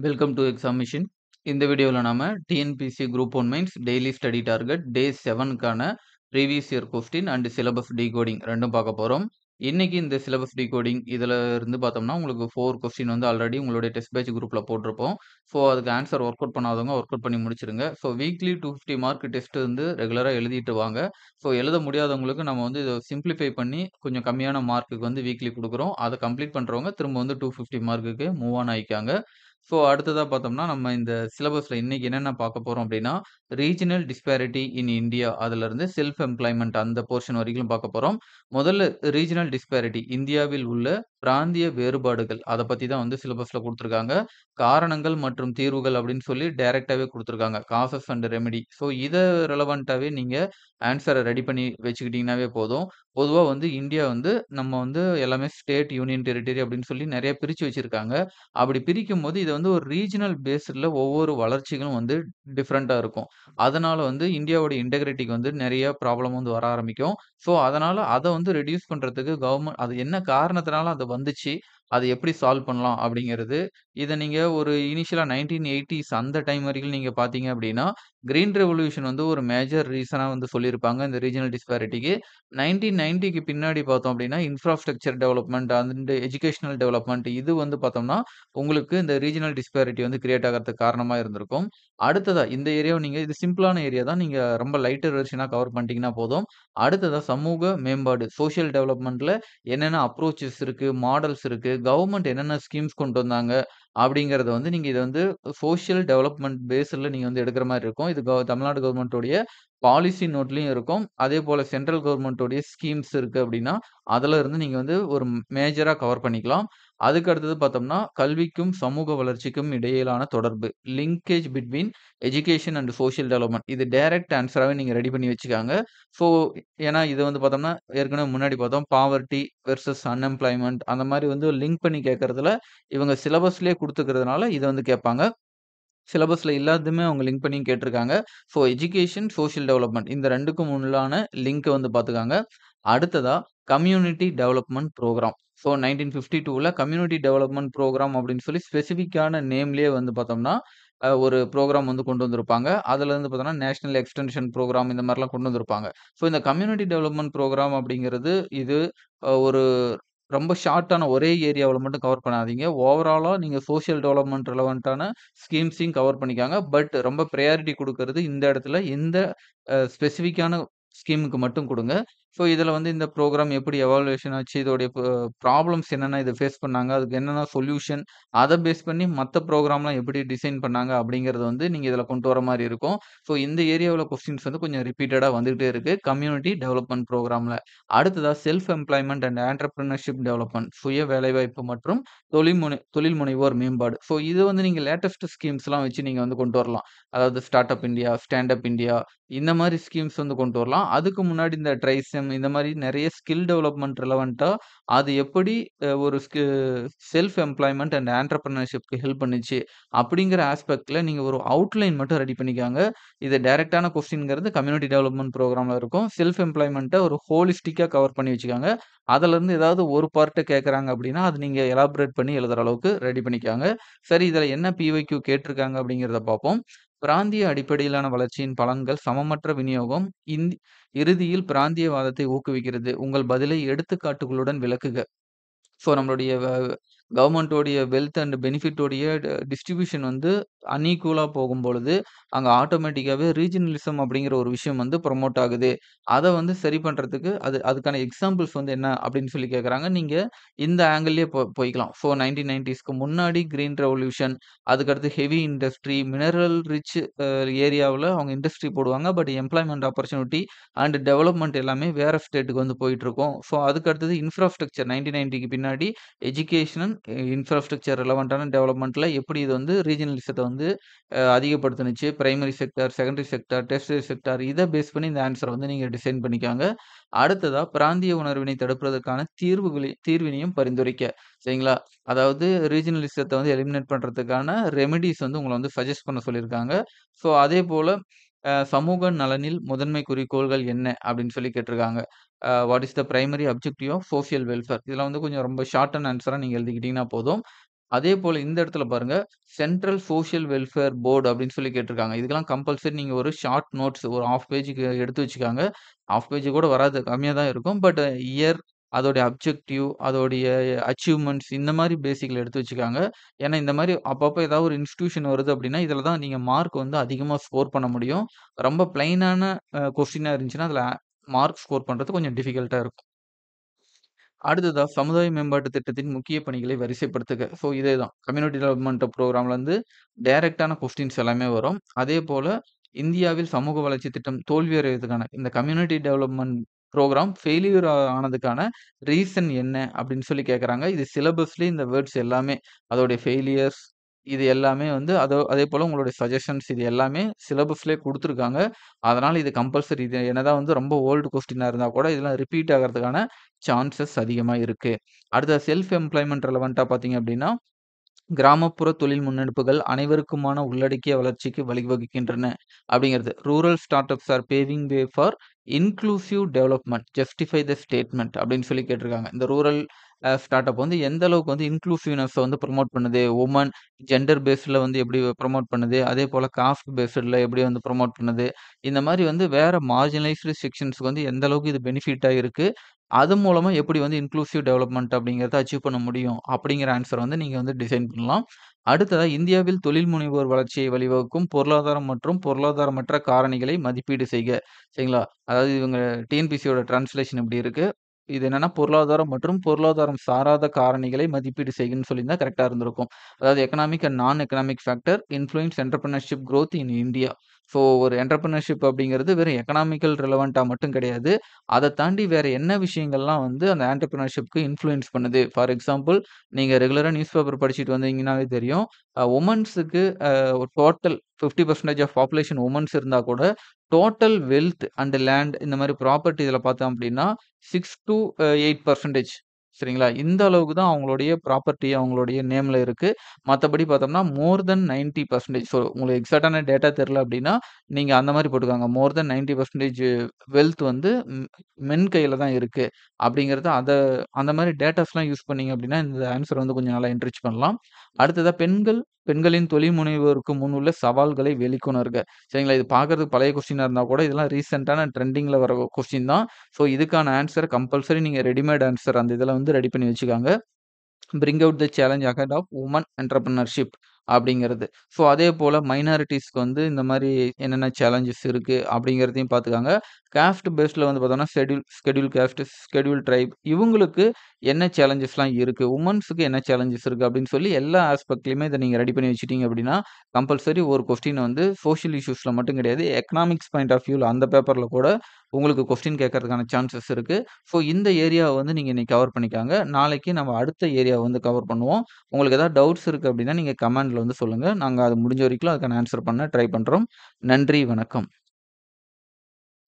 Welcome to exam machine. இந்த வீடியோல நாம TNPSC group 1 mains daily study target day 7க்கான previous year question and syllabus decoding 2ம் பார்க்க போறோம். இன்னைக்கு இந்த சிலபஸ் டிகோடிங் இதுல இருந்து பார்த்தோம்னா, உங்களுக்கு 4 கொஸ்டின் வந்து ஆல்ரெடி உங்களுடைய டெஸ்ட் பேட்ச் குரூப்ல போட்டிருப்போம். ஸோ அதுக்கு ஆன்சர் ஒர்க் அவுட் பண்ணாதவங்க ஒர்க் அவுட் பண்ணி முடிச்சிருங்க. ஸோ வீக்லி 250 மார்க் டெஸ்ட் வந்து ரெகுலரா எழுதிட்டு வாங்க. ஸோ எழுத முடியாதவங்களுக்கு நம்ம வந்து இத சிம்ப்ளிஃபை பண்ணி கொஞ்சம் கம்மியான மார்க்குக்கு வந்து வீக்லி குடுக்குறோம். அத கம்ப்ளீட் பண்றவங்க திரும்ப வந்து 250 மார்க்குக்கு மூவ் ஆன் ஆயிக்காங்க. ஸோ அடுத்ததா பார்த்தோம்னா, நம்ம இந்த சிலபஸ்ல இன்னைக்கு என்னென்ன பார்க்க போறோம் அப்டின்னா, ரீஜினல் டிஸ்பாரிட்டி இன் இந்தியா அதுலருந்து செல்ஃப் எம்ப்ளாய்மென்ட் அந்த போர்ஷன் வரைக்கும் பார்க்க போறோம். முதல்ல ரீஜினல் டிஸ்பாரிட்டி இந்தியாவில் உள்ள பிராந்திய வேறுபாடுகள் அத பத்தி தான் வந்து சிலபஸ்ல குடுத்துருக்காங்க. காரணங்கள் மற்றும் தீர்வுகள் அப்டின்னு சொல்லி டைரக்ட்டாவே குடுத்துருக்காங்க. Causes and remedy. ஸோ இத ரெலவன்ட்டாவே நீங்க ஆன்ஸர ரெடி பண்ணி வச்சுக்கிட்டீங்கன்னாவே போதும். பொதுவா வந்து இந்தியா வந்து நம்ம வந்து எல்லாமே ஸ்டேட், யூனியன் டெரிட்டரி அப்டின்னு சொல்லி நெறைய பிரிச்சு வச்சிருக்காங்க. அப்படி பிரிக்கும்போது இத வந்து ஒரு ரீஜினல் பேஸ்டுல ஒவ்வொரு வளர்ச்சிகளும் வந்து டிஃபரெண்ட்டா இருக்கும். அதனால வந்து இந்தியாவோட இன்டெகிரிட்டிக்கு வந்து நெறைய ப்ராப்ளம் வந்து வர ஆரம்பிக்கும். ஸோ, அதனால அத வந்து ரெடியூஸ் பண்றதுக்கு அது என்ன காரணத்தினால அது வந்துச்சு, அத எப்படி சால்வ் பண்ணலாம் அப்படிங்கிறது, இத நீங்க ஒரு இனிஷியலா 1980ஸ் அந்த டைம் வரைக்கும் நீங்க பார்த்தீங்க அப்படின்னா, கிரீன் ரெவல்யூஷன் வந்து ஒரு மேஜர் ரீசனா வந்து சொல்லியிருப்பாங்க இந்த ரீஜினல் டிஸ்பாரிட்டிக்கு. 1990க்கு பின்னாடி பார்த்தோம் அப்படின்னா, infrastructure development and educational development இது வந்து பார்த்தோம்னா, உங்களுக்கு இந்த ரீஜினல் டிஸ்பாரிட்டி வந்து கிரியேட் ஆகறதுக்கு காரணமா இருந்திருக்கும். அடுத்ததா இந்த ஏரியாவ நீங்க இது சிம்பிளான ஏரியா தான். நீங்க ரொம்ப லைட்டர் வெர்ஷனா கவர் பண்ணிட்டீங்கன்னா போதும். அடுத்ததா சமூக மேம்பாடு, சோசியல் டெவலப்மென்ட்ல என்னென்ன அப்ரோச்சஸ் இருக்கு, மாடல்ஸ் இருக்கு, கவர்ன்மெண்ட் என்னென்ன ஸ்கீம்ஸ் கொண்டு வந்தாங்க, அப்படிங்கிறத வந்து நீங்க இத வந்து சோசியல் டெவலப்மென்ட் பேஸ்ல நீங்க வந்து எடுக்கிற மாரி இருக்கும். இது தமிழ்நாடு கவர்ன்மென்ட்டோடைய பாலிசி நோட்லயும் இருக்கும். அதேபோல சென்ட்ரல் கவர்ன்மென்ட்டோடைய ஸ்கீம்ஸ் இருக்கு அப்படின்னா, அதுல இருந்து நீங்க வந்து ஒரு மேஜரா கவர் பண்ணிக்கலாம். அதுக்கு அடுத்தது பார்த்தோம்னா, கல்விக்கும், சமூக வளர்ச்சிக்கும் இடையிலான தொடர்பு. Linkage between education and social development. இது டைரக்ட் ஆன்ஸராவே நீங்க ரெடி பண்ணி வச்சுக்கங்க. ஸோ, ஏன்னா இது வந்து பார்த்தோம்னா, ஏற்கனவே முன்னாடி பார்த்தோம். பாவர்ட்டி வெர்சஸ் அன்எம்ப்ளாய்மென்ட் அந்த மாரி வந்து லிங்க் பண்ணி கேட்கறதுல, இவங்க சிலபஸ்லயே குடுத்துக்கிறதுனால, இத வந்து கேட்பாங்க. சிலபஸ்ல இல்லாததுமே அவங்க லிங்க் பண்ணியும் கேட்டிருக்காங்க. ஸோ எஜுகேஷன், சோசியல் டெவலப்மென்ட் இந்த 2க்கும் உள்ளான லிங்க்க வந்து பார்த்துக்கங்க. அடுத்ததா கம்யூனிட்டி டெவலப்மென்ட் புரோகிராம். ஸோ 1952ல கம்யூனிட்டி டெவலப்மென்ட் புரோகிராம் அப்படின்னு சொல்லி ஸ்பெசிஃபிக்கான நேம்லயே வந்து பார்த்தோம்னா, ஒரு புரோகிராம் வந்து கொண்டு வந்திருப்பாங்க. அதுல இருந்து பார்த்தோம்னா, நேஷனல் எக்ஸ்டென்ஷன் புரோகிராம் இந்த மாரிலாம் கொண்டு வந்திருப்பாங்க. ஸோ இந்த கம்யூனிட்டி டெவலப்மென்ட் புரோகிராம் அப்படிங்கிறது, இது ஒரு ரொம்ப ஷார்ட்டான ஒரே ஏரியாவுல மட்டும் கவர் பண்ணாதீங்க. ஓவராலா நீங்க சோசியல் டெவலப்மென்ட் ரெலவன்ட்டான ஸ்கீம்ஸையும் கவர் பண்ணிக்கங்க. பட் ரொம்ப பிரையாரிட்டி குடுக்கறது இந்த இடத்துல இந்த ஸ்பெசிஃபிக்கான ஸ்கீமுக்கு மட்டும் குடுங்க. ஸோ, இதுல வந்து இந்த புரோகிராம் எப்படி எவாலுயேஷன் ஆச்சு, இதோடைய ப்ராப்ளம்ஸ் என்னென்ன இத ஃபேஸ் பண்ணாங்க, அதுக்கு என்னென்ன சொல்யூஷன், அத பேஸ் பண்ணி மத்த புரோகிராம்லாம் எப்படி டிசைன் பண்ணாங்க அப்படிங்கிறத வந்து நீங்க இதுல கொண்டு வர மாரி இருக்கும். ஸோ, இந்த ஏரியாவுல கொஸ்டின்ஸ் வந்து கொஞ்சம் ரிப்பீட்டடா வந்துகிட்டே இருக்கு. கம்யூனிட்டி டெவலப்மென்ட் புரோகிராம்ல. அடுத்ததா self employment and entrepreneurship development. சுய வேலைவாய்ப்பு மற்றும் தொழில் முனைவோர் மேம்பாடு. ஸோ, இது வந்து நீங்க லேட்டஸ்ட் ஸ்கீம்ஸ்லாம் வச்சு நீங்க வந்து கொண்டு வரலாம். அதாவது start up India, stand up India இந்த மாரி ஸ்கீம்ஸ் வந்து கொண்டு வரலாம். அதுக்கு முன்னாடி இந்த ட்ரைசெம் இந்த மாரி நெறைய ஸ்கில் டெவலப்மென்ட் ரெலவன்ட்டா அது எப்படி ஒரு செல்ஃப் எம்ப்ளாய்மென்ட் அண்ட் ஆன்டர்பிரினர்ஷிப்க்கு ஹெல்ப் பண்ணுச்சு அப்படிங்கிற ஆஸ்பெக்ட்ல நீங்க ஒரு அவுட்லைன் மட்டும் ரெடி பண்ணிக்கங்க. இது டைரக்ட்டான கொஸ்டின்ங்கிறது கம்யூனிட்டி டெவலப்மென்ட் புரோகிராம்ல இருக்கும். செல்ஃப் எம்ப்ளாய்மென்ட்ட ஒரு ஹோலிஸ்டிக்கா கவர் பண்ணி வச்சுக்கங்க. அதுலருந்து ஏதாவது ஒரு பார்ட்ட கேட்கறாங்க அப்படின்னா, அது நீங்க எலாபரேட் பண்ணி எழுதுற அளவுக்கு ரெடி பண்ணிக்கங்க. சரி இதுல என்ன பிஒய்க்யூ கேட்டிருக்காங்க அப்படிங்கிறத பார்ப்போம். பிராந்திய அடிப்படையிலான வளர்ச்சியின் பலன்கள் சமமற்ற விநியோகம் இறுதியில் பிராந்தியவாதத்தை ஊக்குவிக்கிறது. உங்கள் பதிலை எடுத்துக்காட்டுகளுடன் விளக்குக. ஸோ நம்மளுடைய கவர்மெண்ட்டோடைய வெல்த் அண்ட் பெனிஃபிட் உடைய டிஸ்ட்ரிபியூஷன் வந்து அன்ஈக்குவலா போகும்பொழுது, அங்க ஆட்டோமேட்டிக்காவே ரீஜனலிசம் அப்படிங்கிற ஒரு விஷயம் வந்து புரமோட் ஆகுது. அத வந்து சரி பண்றதுக்கு அதுக்கான எக்ஸாம்பிள்ஸ் வந்து என்ன அப்படின்னு சொல்லி கேட்கறாங்க. நீங்க இந்த ஆங்கிள்லயே போய்க்கலாம். ஸோ 1990ஸ்க்கு முன்னாடி கிரீன் ரெவல்யூஷன், அதுக்கடுத்து ஹெவி இண்டஸ்ட்ரி, மினரல் ரிச் ஏரியாவுல அவங்க இண்டஸ்ட்ரி போடுவாங்க. But employment opportunity and development எல்லாமே வேற ஸ்டேட்டுக்கு வந்து போயிட்டுருக்கும். ஸோ அதுக்கு அடுத்தது இன்ஃப்ராஸ்ட்ரக்சர் 1990க்கு பின்னாடி எஜுகேஷனல், இன்ஃப்ராஸ்ட்ரக்சர் ரெலவன்ட்டான டெவலப்மென்ட்ல எப்படி இது வந்து ரீஜனலிசத்த வந்து அதிகப்படுத்துனுச்சு. Primary sector, secondary sector, tertiary sector இத பேஸ் பண்ணி இந்த ஆன்ஸர வந்து நீங்க டிசைன் பண்ணிக்கங்க. அடுத்ததா பிராந்திய உணர்வினை தடுப்பதற்கான தீர்வினையும் பரிந்துரைக்க. சரிங்களா? அதாவது ரீஜனலிசத்த வந்து எலிமினேட் பண்றதுக்கான ரெமெடிஸ் வந்து உங்கள வந்து சஜெஸ்ட் பண்ண சொல்லியிருக்காங்க. ஸோ அதேபோல சமூக நலனில் முதன்மை குறிக்கோள்கள் என்ன? அப்படின்னு சொல்லி கேட்டிருக்காங்க. What is the primary objective of social welfare. இதெல்லாம் வந்து கொஞ்சம் ரொம்ப ஷார்ட் அண்ட் ஆன்ஸரா நீங்க எழுதிக்கிட்டீங்கன்னா போதும். அதேபோல இந்த இடத்துல பாருங்க, சென்ட்ரல் சோசியல் வெல்ஃபேர் போர்ட் அப்படின்னு சொல்லி கேட்டிருக்காங்க. இதுக்கெல்லாம் கம்பல்சரி நீங்க ஒரு ஷார்ட் நோட்ஸ் ஒரு 1/2 பேஜ்க்கு எடுத்து வச்சுக்கங்க. 1/2 பேஜ் கூட வராது. கம்மியா தான் இருக்கும். பட் இயர், அதோடைய அப்ஜெக்டிவ், அதோடைய அச்சீவ்மென்ட்ஸ் இந்த மாரி பேசிக்ல எடுத்து வச்சுக்கங்க. ஏன்னா, இந்த மாரி அப்பப்ப ஏதாவது ஒரு இன்ஸ்டிடியூஷன் வருது அப்படின்னா, இதில தான் நீங்க மார்க் வந்து அதிகமா ஸ்கோர் பண்ண முடியும். ரொம்ப பிளெயினான கொஸ்டினா இருந்துச்சுன்னா, அதில மார்க் ஸ்கோர் பண்றது கொஞ்சம் டிஃபிகல்ட்டா இருக்கும். அடுத்ததா சமுதாய மேம்பாட்டு திட்டத்தின் முக்கிய பணிகளை வரிசைப்படுத்துக. ஸோ இதேதான். கம்யூனிட்டி டெவலப்மென்ட் புரோகிராம்ல இருந்து டைரக்ட்டான கொஸ்டின்ஸ் எல்லாமே வரும். அதேபோல இந்தியாவில் சமூக வளர்ச்சி திட்டம் தோல்வியடைவதற்கான இந்த கம்யூனிட்டி டெவலப்மென்ட் புரோகிராம் ஃபெயிலியூர் ஆனதுக்கான ரீசன் என்ன? அப்படின்னு சொல்லி கேட்கறாங்க. இது சிலபஸ்லயே இந்த வேர்ட்ஸ் எல்லாமே அதோடைய ஃபெயிலியர்ஸ் இது எல்லாமே வந்து அதேபோல உங்களுடைய சஜஷன்ஸ் இது எல்லாமே சிலபஸ்லயே குடுத்துருக்காங்க. அதனால இது கம்பல்சரி. இது என்னதான் வந்து ரொம்ப ஓல்டு கொஸ்டினா இருந்தா கூட இதெல்லாம் ரிப்பீட் ஆகறதுக்கான சான்சஸ் அதிகமா இருக்கு. அடுத்தது செல்ஃப் எம்ப்ளாய்மென்ட் ரெலவன்ட்டா பார்த்தீங்க அப்டின்னா, கிராமப்புற தொழில் முன்னெடுப்புகள் அனைவருக்குமான உள்ளடக்கிய வளர்ச்சிக்கு வழிவகுக்கின்றன அப்படிங்கிறது. Rural startups are paving way for inclusive development. Justify the statement அப்படின்னு சொல்லி கேட்டிருக்காங்க. இந்த ரூரல் ஸ்டார்ட் அப் வந்து எந்த அளவுக்கு வந்து இன்க்ளூசிவ்னெஸ் வந்து ப்ரமோட் பண்ணுது. வுமன், ஜெண்டர் பேஸ்ட்ல வந்து எப்படி ப்ரமோட் பண்ணுது. அதேபோல காஸ்ட் பேஸ்ட்ல எப்படி வந்து ப்ரமோட் பண்ணுது. இந்த மாரி வந்து வேற மார்ஜினலைஸ்டு செக்ஷன்ஸ்க்கு வந்து எந்த அளவுக்கு இது பெனிஃபிட்டா இருக்கு. அது மூலமா எப்படி வந்து இன்க்ளூசிவ் டெவலப்மென்ட் அப்படிங்கிறத அச்சீவ் பண்ண முடியும். அப்படிங்கிற ஆன்ஸர் வந்து நீங்க வந்து டிசைன் பண்ணலாம். அடுத்ததா இந்தியாவில் தொழில் முனைவோர் வளர்ச்சியை வழிவகுக்கும் பொருளாதாரம் மற்றும் பொருளாதாரமற்ற காரணிகளை மதிப்பீடு செய்க. சரிங்களா? அதாவது இவங்க டிஎன்பிசியோட டிரான்ஸ்லேஷன் இப்படி இருக்கு. இது என்னன்னா பொருளாதாரம் மற்றும் பொருளாதாரம் சாராத காரணிகளை மதிப்பீடு செய்கன்னு சொல்லியிருந்தா கரெக்ட்டா இருந்திருக்கும். அதாவது எக்கனாமிக் அண்ட் நான் economic factor influence entrepreneurship growth in India. So ஒரு என்டர்பிரினர்ஷிப் அப்படிங்கிறது வெறும் எக்கனாமிக்கல் ரிலவன்ட்டா மட்டும் கிடையாது. அத தாண்டி வேற என்ன விஷயங்கள்லாம் வந்து அந்த ஆன்டர்பிரினர்ஷிப்க்கு இன்ஃப்ளூயன்ஸ் பண்ணுது. ஃபார் எக்ஸாம்பிள் நீங்க ரெகுலரா நியூஸ் பேப்பர் படிச்சுட்டு வந்தீங்கன்னாவே தெரியும். வுமன்ஸுக்கு ஒரு டோட்டல் 50% ஆஃப் பாப்புலேஷன் வுமன்ஸ் இருந்தா கூட, டோட்டல் வெல்த் அண்ட் லேண்ட் இந்த மாரி ப்ராப்பர்ட்டி இதில பார்த்தோம் அப்டின்னா, 6-8% சரிங்களா? இந்த அளவுக்கு தான் அவங்களுடைய ப்ராப்பர்ட்டி அவங்களுடைய நேம்ல இருக்கு. மத்தபடி பார்த்தோம்னா, மோர் தென் 90% ஸோ உங்களுக்கு எக்ஸாக்ட்டான டேட்டா தெரியல அப்டின்னா, நீங்க அந்த மாரி போட்டுக்கோங்க. மோர் தென் 90% வெல்த் வந்து மென் கையில தான் இருக்கு. அப்படிங்கிறத அந்த மாரி டேட்டாஸ்லாம் யூஸ் பண்ணீங்க அப்படின்னா, இந்த ஆன்ஸர் வந்து கொஞ்சம் நல்லா என்ரிச் பண்ணலாம். அடுத்ததா பெண்களின் தொழில் முனைவோருக்கு முன் உள்ள சவால்களை வெளிக்கொணர்க. சரிங்களா? இது பார்க்கறதுக்கு பழைய கொஸ்டினா இருந்தா கூட, இதெல்லாம் ரீசென்ட்டான ட்ரெண்டிங்ல வர கொஸ்டின் தான். ஸோ இதுக்கான ஆன்ஸர் கம்பல்சரி நீங்க ரெடிமேட் ஆன்ஸர் அந்த இதில வந்து ரெடி பண்ணி வச்சுக்கங்க. Bring out the challenge ahead of women entrepreneurship அப்படிங்கிறது. ஸோ அதேபோல மைனாரிட்டீஸ்க்கு வந்து இந்த மாரி என்னென்ன சேலஞ்சஸ் இருக்கு அப்படிங்கிறதையும் பார்த்துக்கங்க. காஸ்ட் பேஸ்ட்ல வந்து பார்த்தோம்னா, ஷெட்யூல் காஸ்ட், ஷெட்யூல் ட்ரைப் இவங்களுக்கு என்ன சேலஞ்சஸ்லாம் இருக்கு? வுமன்ஸுக்கு என்ன சேலஞ்சஸ் இருக்கு? அப்படின்னு சொல்லி எல்லா ஆஸ்பெக்ட்லயுமே இத நீங்க ரெடி பண்ணி வச்சுட்டீங்க அப்படின்னா, கம்பல்சரி ஒரு கொஸ்டின் வந்து சோசியல் இஷ்யூஸ்ல மட்டும் கிடையாது. எக்கனாமிக்ஸ் பாயிண்ட் ஆஃப் வியூல அந்த பேப்பர்ல கூட உங்களுக்கு கொஸ்டின் கேட்கறதுக்கான சான்சஸ் இருக்கு. ஸோ இந்த ஏரியாவ வந்து நீங்க இன்னைக்கு கவர் பண்ணிக்கங்க. நாளைக்கு நம்ம அடுத்த ஏரியாவ வந்து கவர் பண்ணுவோம். உங்களுக்கு ஏதாவது டவுட்ஸ் இருக்கு அப்படின்னா, நீங்க கமெண்ட்ல வந்து சொல்லுங்க. நாங்க அது முடிஞ்ச வரைக்கும் அதுக்கான ஆன்ஸர் பண்ண ட்ரை பண்றோம். நன்றி, வணக்கம்.